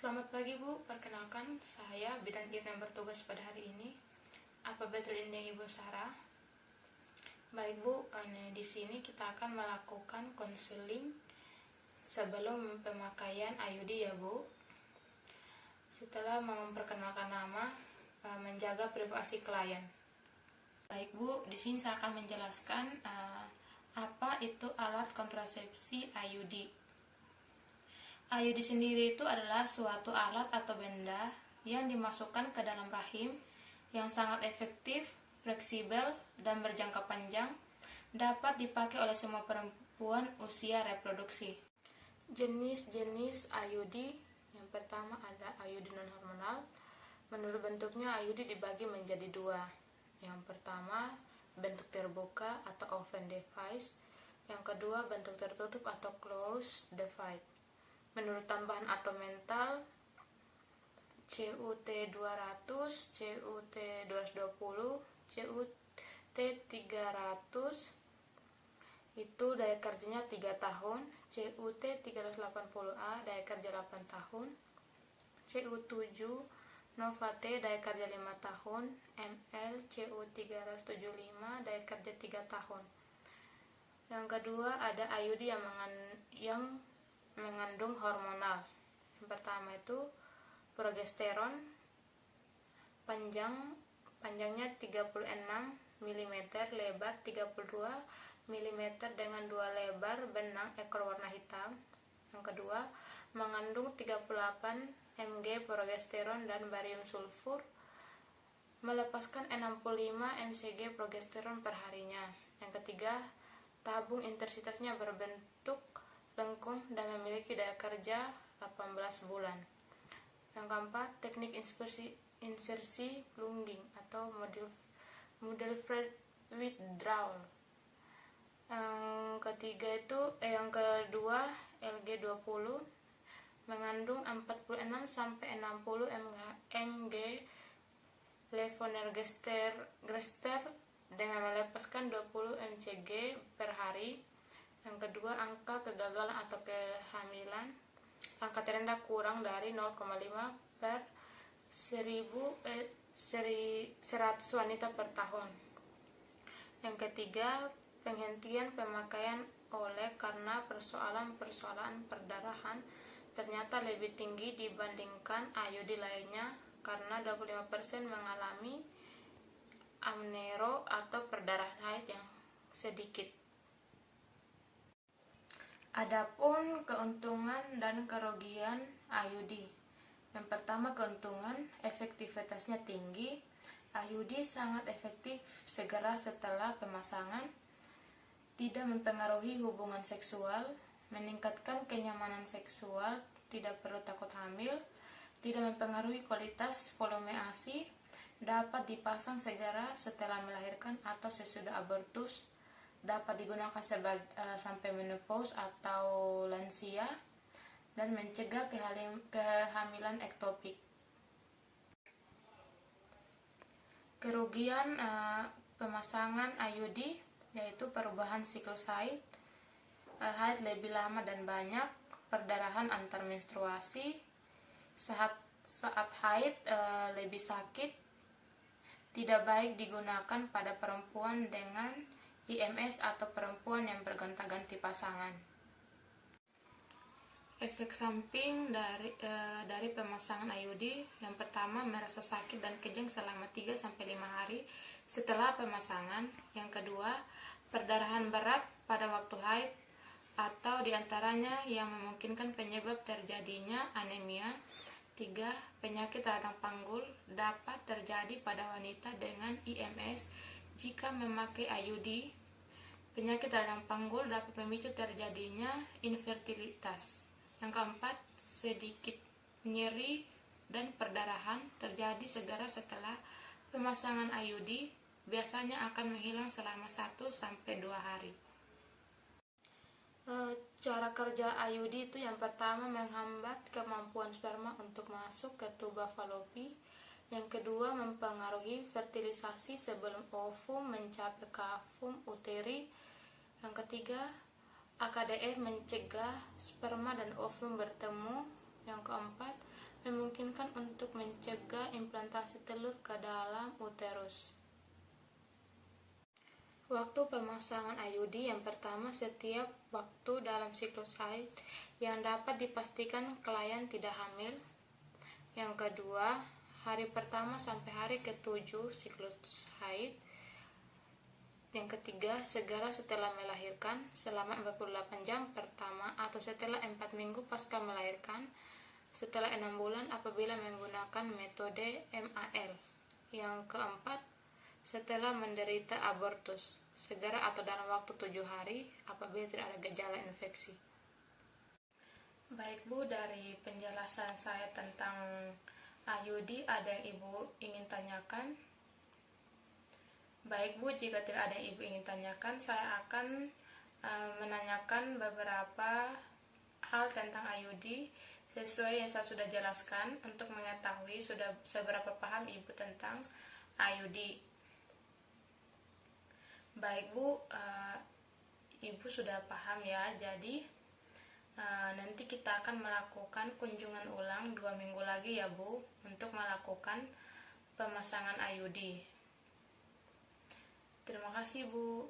Selamat pagi Bu, perkenalkan saya bidan IR yang bertugas pada hari ini. Apa betul ini Ibu Sarah? Baik Bu, di sini kita akan melakukan konseling sebelum pemakaian IUD ya Bu. Setelah memperkenalkan nama, menjaga privasi klien. Baik Bu, di sini saya akan menjelaskan apa itu alat kontrasepsi IUD. IUD sendiri itu adalah suatu alat atau benda yang dimasukkan ke dalam rahim yang sangat efektif, fleksibel, dan berjangka panjang, dapat dipakai oleh semua perempuan usia reproduksi. Jenis-jenis IUD, yang pertama ada IUD non-hormonal. Menurut bentuknya, IUD dibagi menjadi dua. Yang pertama, bentuk terbuka atau open device. Yang kedua, bentuk tertutup atau closed device. Menurut tambahan atom mental, CUT200, CUT220, CUT300 itu daya kerjanya 3 tahun, CUT380A daya kerja 8 tahun, CU7 Nova-T daya kerja 5 tahun, ML CU375 daya kerja 3 tahun. Yang kedua ada IUD yang mengandung hormonal. Yang pertama itu progesteron, panjangnya 36 mm, lebar 32 mm dengan dua lebar benang ekor warna hitam. Yang kedua mengandung 38 mg progesteron dan barium sulfur, melepaskan 65 mcg progesteron per harinya. Yang ketiga, tabung intersitasnya berbentuk lengkung dan memiliki daya kerja 18 bulan. Yang keempat, teknik insersi plunging atau model Fred withdrawal. Yang kedua LG20 mengandung 46 sampai 60 mg levonorgestrel dengan melepaskan 20 mcg per hari. Yang kedua, angka kegagalan atau kehamilan, angka terendah kurang dari 0,5 per 100 wanita per tahun. Yang ketiga, penghentian pemakaian karena persoalan perdarahan ternyata lebih tinggi dibandingkan IUD lainnya karena 25% mengalami amenorrea atau perdarahan haid yang sedikit. Adapun keuntungan dan kerugian IUD. Yang pertama, keuntungan, efektivitasnya tinggi. IUD sangat efektif segera setelah pemasangan, tidak mempengaruhi hubungan seksual, meningkatkan kenyamanan seksual, tidak perlu takut hamil, tidak mempengaruhi kualitas volume ASI, dapat dipasang segera setelah melahirkan atau sesudah abortus, dapat digunakan sampai menopause atau lansia, dan mencegah kehamilan ektopik. Kerugian pemasangan IUD yaitu perubahan siklus haid lebih lama dan banyak, perdarahan antar menstruasi, saat haid lebih sakit, tidak baik digunakan pada perempuan dengan IMS atau perempuan yang bergonta-ganti pasangan. Efek samping dari pemasangan IUD, yang pertama merasa sakit dan kejang selama 3-5 hari setelah pemasangan. Yang kedua, perdarahan berat pada waktu haid atau diantaranya yang memungkinkan penyebab terjadinya anemia. 3. Penyakit radang panggul dapat terjadi pada wanita dengan IMS jika memakai IUD. Penyakit radang panggul dapat memicu terjadinya infertilitas. Yang keempat, sedikit nyeri dan perdarahan terjadi segera setelah pemasangan IUD, biasanya akan menghilang selama 1-2 hari. Cara kerja IUD itu yang pertama menghambat kemampuan sperma untuk masuk ke tuba Fallopi. Yang kedua, mempengaruhi fertilisasi sebelum ovum mencapai kavum uteri. Yang ketiga, AKDR mencegah sperma dan ovum bertemu. Yang keempat, memungkinkan untuk mencegah implantasi telur ke dalam uterus. Waktu pemasangan IUD yang pertama setiap waktu dalam siklus haid yang dapat dipastikan klien tidak hamil. Yang kedua, hari pertama sampai hari ke-7 siklus haid. Yang ketiga, segera setelah melahirkan selama 48 jam pertama atau setelah 4 minggu pasca melahirkan, setelah 6 bulan apabila menggunakan metode MAL. Yang keempat, setelah menderita abortus, segera atau dalam waktu 7 hari apabila tidak ada gejala infeksi. Baik Bu, dari penjelasan saya tentang IUD ada yang Ibu ingin tanyakan? Baik Bu, jika tidak ada yang Ibu ingin tanyakan, saya akan menanyakan beberapa hal tentang IUD sesuai yang saya sudah jelaskan untuk mengetahui seberapa paham Ibu tentang IUD. Baik Bu, Ibu sudah paham ya, jadi nanti kita akan melakukan kunjungan ulang 2 minggu lagi ya Bu, untuk melakukan pemasangan IUD. Terima kasih Bu.